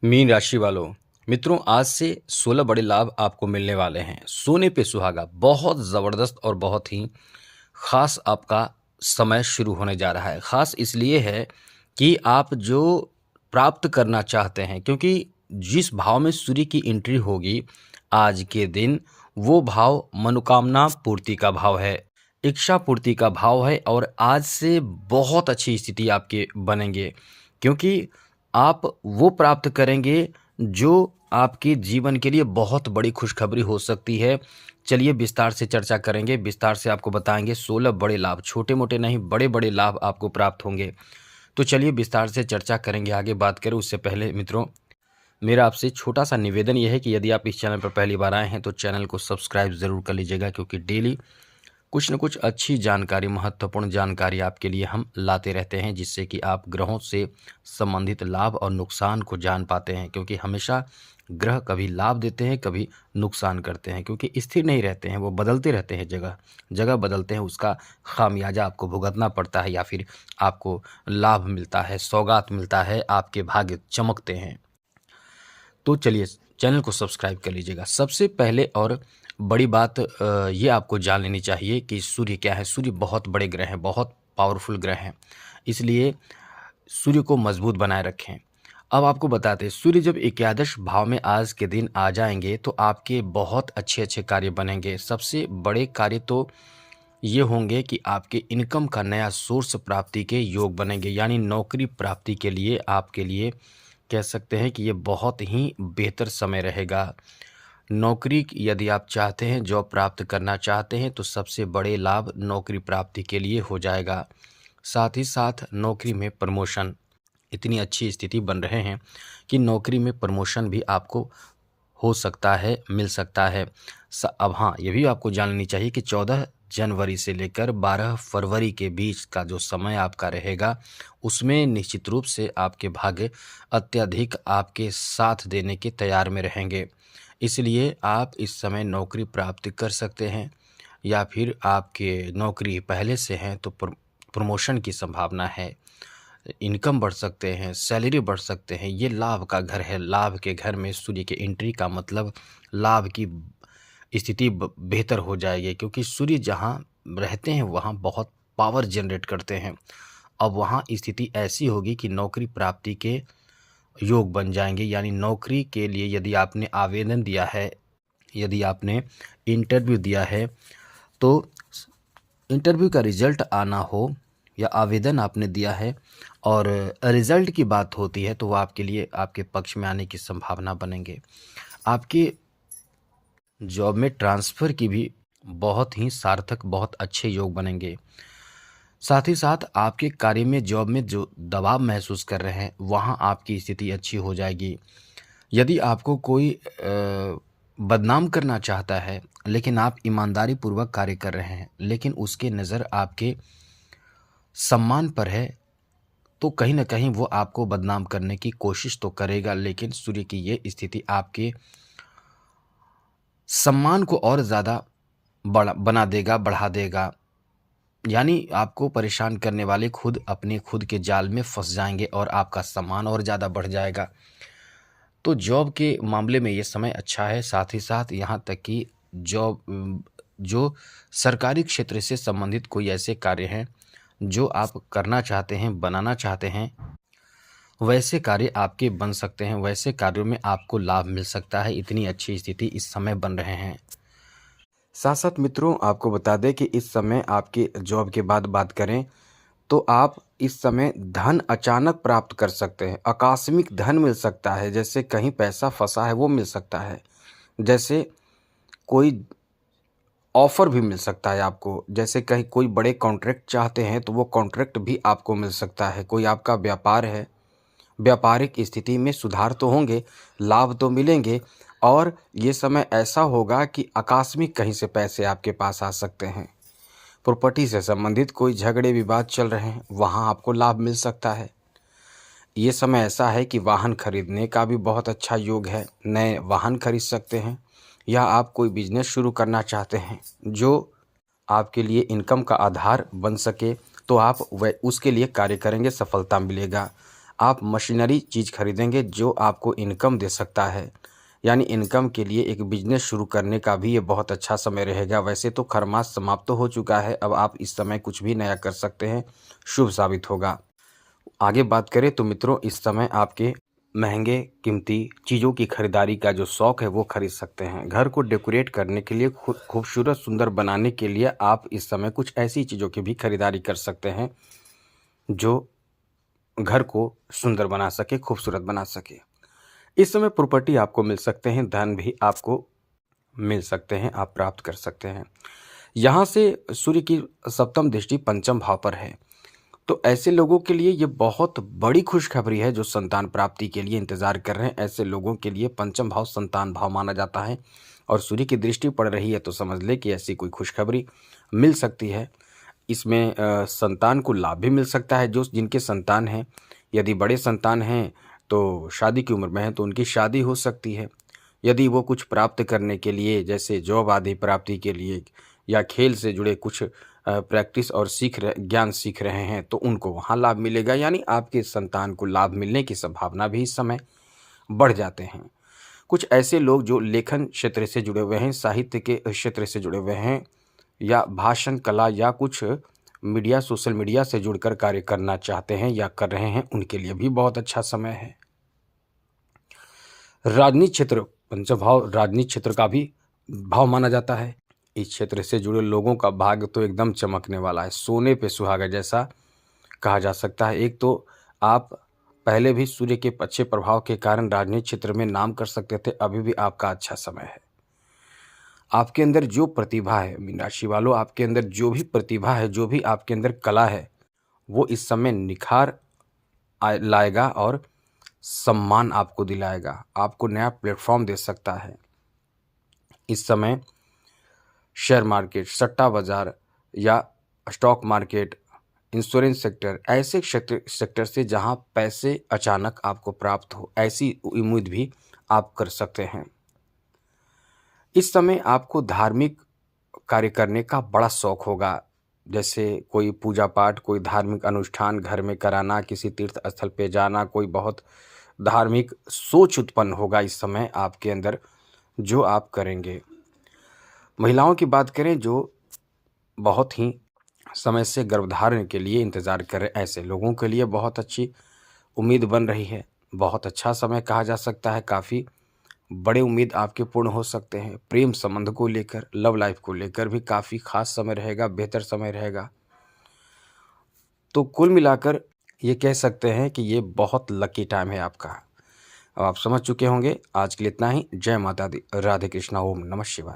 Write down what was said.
Mean राशि वालों, मित्रों आज से 16 बड़े लाभ आपको मिलने वाले हैं। सोने पे सुहागा, बहुत ज़बरदस्त और बहुत ही ख़ास आपका समय शुरू होने जा रहा है। ख़ास इसलिए है कि आप जो प्राप्त करना चाहते हैं, क्योंकि जिस भाव में सूर्य की एंट्री होगी आज के दिन, वो भाव मनोकामना पूर्ति का भाव है, इच्छा पूर्ति का भाव है और आज से बहुत अच्छी स्थिति आपके बनेंगे, क्योंकि आप वो प्राप्त करेंगे जो आपके जीवन के लिए बहुत बड़ी खुशखबरी हो सकती है। चलिए विस्तार से चर्चा करेंगे, विस्तार से आपको बताएँगे 16 बड़े लाभ, छोटे-मोटे नहीं बड़े-बड़े लाभ आपको प्राप्त होंगे। तो चलिए विस्तार से चर्चा करेंगे, आगे बात करें उससे पहले मित्रों, मेरा आपसे छोटा-सा निवेदन ये है कि यदि आप इस चैनल पर पहली बार आए हैं तो चैनल को सब्सक्राइब ज़रूर कर लीजिएगा, क्योंकि डेली कुछ न कुछ अच्छी जानकारी, महत्वपूर्ण जानकारी आपके लिए हम लाते रहते हैं, जिससे कि आप ग्रहों से संबंधित लाभ और नुकसान को जान पाते हैं, क्योंकि हमेशा ग्रह कभी लाभ देते हैं, कभी नुकसान करते हैं, क्योंकि स्थिर नहीं रहते हैं, वो बदलते रहते हैं, जगह जगह बदलते हैं, उसका खामियाजा आपको भुगतना पड़ता है या फिर आपको लाभ मिलता है, सौगात मिलता है, आपके भाग्य चमकते हैं। तो चलिए चैनल को सब्सक्राइब कर लीजिएगा। सबसे पहले और बड़ी बात ये आपको जान लेनी चाहिए कि सूर्य क्या है। सूर्य बहुत बड़े ग्रह हैं, बहुत पावरफुल ग्रह हैं, इसलिए सूर्य को मजबूत बनाए रखें। अब आपको बताते हैं, सूर्य जब एकादश भाव में आज के दिन आ जाएंगे तो आपके बहुत अच्छे अच्छे कार्य बनेंगे। सबसे बड़े कार्य तो ये होंगे कि आपके इनकम का नया सोर्स प्राप्ति के योग बनेंगे, यानी नौकरी प्राप्ति के लिए आपके लिए कह सकते हैं कि ये बहुत ही बेहतर समय रहेगा। नौकरी यदि आप चाहते हैं, जॉब प्राप्त करना चाहते हैं, तो सबसे बड़े लाभ नौकरी प्राप्ति के लिए हो जाएगा। साथ ही साथ नौकरी में प्रमोशन, इतनी अच्छी स्थिति बन रहे हैं कि नौकरी में प्रमोशन भी आपको हो सकता है, मिल सकता है। अब हाँ, ये भी आपको जान लेनी चाहिए कि 14 जनवरी से लेकर 12 फरवरी के बीच का जो समय आपका रहेगा, उसमें निश्चित रूप से आपके भाग्य अत्यधिक आपके साथ देने के तैयार में रहेंगे। इसलिए आप इस समय नौकरी प्राप्त कर सकते हैं, या फिर आपके नौकरी पहले से हैं तो प्रमोशन की संभावना है, इनकम बढ़ सकते हैं, सैलरी बढ़ सकते हैं। ये लाभ का घर है। लाभ के घर में सूर्य की एंट्री का मतलब लाभ की स्थिति बेहतर हो जाएगी, क्योंकि सूर्य जहाँ रहते हैं वहाँ बहुत पावर जनरेट करते हैं। अब वहाँ स्थिति ऐसी होगी कि नौकरी प्राप्ति के योग बन जाएंगे, यानी नौकरी के लिए यदि आपने आवेदन दिया है, यदि आपने इंटरव्यू दिया है, तो इंटरव्यू का रिजल्ट आना हो या आवेदन आपने दिया है और रिजल्ट की बात होती है, तो वो आपके लिए आपके पक्ष में आने की संभावना बनेंगे। आपके जॉब में ट्रांसफ़र की भी बहुत ही सार्थक, बहुत अच्छे योग बनेंगे। साथ ही साथ आपके कार्य में, जॉब में जो दबाव महसूस कर रहे हैं, वहाँ आपकी स्थिति अच्छी हो जाएगी। यदि आपको कोई बदनाम करना चाहता है, लेकिन आप ईमानदारी पूर्वक कार्य कर रहे हैं, लेकिन उसकी नज़र आपके सम्मान पर है, तो कहीं न कहीं वो आपको बदनाम करने की कोशिश तो करेगा, लेकिन सूर्य की ये स्थिति आपके सम्मान को और ज़्यादा बना देगा, बढ़ा देगा। यानी आपको परेशान करने वाले खुद अपने खुद के जाल में फँस जाएँगे और आपका सम्मान और ज़्यादा बढ़ जाएगा। तो जॉब के मामले में ये समय अच्छा है। साथ ही साथ यहाँ तक कि जो सरकारी क्षेत्र से संबंधित कोई ऐसे कार्य हैं जो आप करना चाहते हैं, बनाना चाहते हैं, वैसे कार्य आपके बन सकते हैं, वैसे कार्यों में आपको लाभ मिल सकता है। इतनी अच्छी स्थिति इस समय बन रहे हैं। साथ साथ मित्रों, आपको बता दें कि इस समय आपके जॉब के बाद बात करें तो आप इस समय धन अचानक प्राप्त कर सकते हैं। आकस्मिक धन मिल सकता है, जैसे कहीं पैसा फंसा है वो मिल सकता है, जैसे कोई ऑफ़र भी मिल सकता है आपको, जैसे कहीं कोई बड़े कॉन्ट्रैक्ट चाहते हैं तो वो कॉन्ट्रैक्ट भी आपको मिल सकता है। कोई आपका व्यापार है, व्यापारिक स्थिति में सुधार तो होंगे, लाभ तो मिलेंगे, और ये समय ऐसा होगा कि आकस्मिक कहीं से पैसे आपके पास आ सकते हैं। प्रॉपर्टी से संबंधित कोई झगड़े विवाद चल रहे हैं, वहाँ आपको लाभ मिल सकता है। ये समय ऐसा है कि वाहन खरीदने का भी बहुत अच्छा योग है, नए वाहन खरीद सकते हैं, या आप कोई बिजनेस शुरू करना चाहते हैं जो आपके लिए इनकम का आधार बन सके, तो आप वह उसके लिए कार्य करेंगे, सफलता मिलेगा। आप मशीनरी चीज़ खरीदेंगे जो आपको इनकम दे सकता है, यानी इनकम के लिए एक बिजनेस शुरू करने का भी ये बहुत अच्छा समय रहेगा। वैसे तो खरमास समाप्त तो हो चुका है, अब आप इस समय कुछ भी नया कर सकते हैं, शुभ साबित होगा। आगे बात करें तो मित्रों, इस समय आपके महंगे कीमती चीज़ों की खरीदारी का जो शौक़ है वो खरीद सकते हैं। घर को डेकोरेट करने के लिए, खूबसूरत सुंदर बनाने के लिए आप इस समय कुछ ऐसी चीज़ों की भी खरीदारी कर सकते हैं जो घर को सुंदर बना सके, खूबसूरत बना सके। इस समय प्रॉपर्टी आपको मिल सकते हैं, धन भी आपको मिल सकते हैं, आप प्राप्त कर सकते हैं। यहाँ से सूर्य की सप्तम दृष्टि पंचम भाव पर है, तो ऐसे लोगों के लिए ये बहुत बड़ी खुशखबरी है जो संतान प्राप्ति के लिए इंतजार कर रहे हैं। ऐसे लोगों के लिए पंचम भाव संतान भाव माना जाता है और सूर्य की दृष्टि पड़ रही है, तो समझ ले कि ऐसी कोई खुशखबरी मिल सकती है। इसमें संतान को लाभ भी मिल सकता है। जो जिनके संतान हैं, यदि बड़े संतान हैं तो शादी की उम्र में हैं तो उनकी शादी हो सकती है। यदि वो कुछ प्राप्त करने के लिए, जैसे जॉब आदि प्राप्ति के लिए या खेल से जुड़े कुछ प्रैक्टिस और ज्ञान सीख रहे हैं, तो उनको वहाँ लाभ मिलेगा, यानी आपके संतान को लाभ मिलने की संभावना भी इस समय बढ़ जाते हैं। कुछ ऐसे लोग जो लेखन क्षेत्र से जुड़े हुए हैं, साहित्य के क्षेत्र से जुड़े हुए हैं या भाषण कला या कुछ मीडिया, सोशल मीडिया से जुड़कर कार्य करना चाहते हैं या कर रहे हैं, उनके लिए भी बहुत अच्छा समय है। राजनीति क्षेत्र, पंचम भाव राजनीति क्षेत्र का भी भाव माना जाता है। इस क्षेत्र से जुड़े लोगों का भाग्य तो एकदम चमकने वाला है, सोने पे सुहागा जैसा कहा जा सकता है। एक तो आप पहले भी सूर्य के अच्छे प्रभाव के कारण राजनीति क्षेत्र में नाम कर सकते थे, अभी भी आपका अच्छा समय है। आपके अंदर जो प्रतिभा है, मीन राशि वालों, आपके अंदर जो भी प्रतिभा है, जो भी आपके अंदर कला है, वो इस समय निखार लाएगा और सम्मान आपको दिलाएगा, आपको नया प्लेटफॉर्म दे सकता है। इस समय शेयर मार्केट, सट्टा बाजार या स्टॉक मार्केट, इंश्योरेंस सेक्टर, ऐसे सेक्टर से जहां पैसे अचानक आपको प्राप्त हो, ऐसी उम्मीद भी आप कर सकते हैं। इस समय आपको धार्मिक कार्य करने का बड़ा शौक होगा, जैसे कोई पूजा पाठ, कोई धार्मिक अनुष्ठान घर में कराना, किसी तीर्थ स्थल पे जाना, कोई बहुत धार्मिक सोच उत्पन्न होगा इस समय आपके अंदर, जो आप करेंगे। महिलाओं की बात करें जो बहुत ही समय से गर्भधारण के लिए इंतज़ार कर रहे, ऐसे लोगों के लिए बहुत अच्छी उम्मीद बन रही है। बहुत अच्छा समय कहा जा सकता है, काफ़ी बड़े उम्मीद आपके पूर्ण हो सकते हैं। प्रेम संबंध को लेकर, लव लाइफ को लेकर भी काफ़ी खास समय रहेगा, बेहतर समय रहेगा। तो कुल मिलाकर ये कह सकते हैं कि ये बहुत लकी टाइम है आपका। अब आप समझ चुके होंगे। आज के लिए इतना ही। जय माता दी, राधे कृष्णा, ओम नमः शिवाय।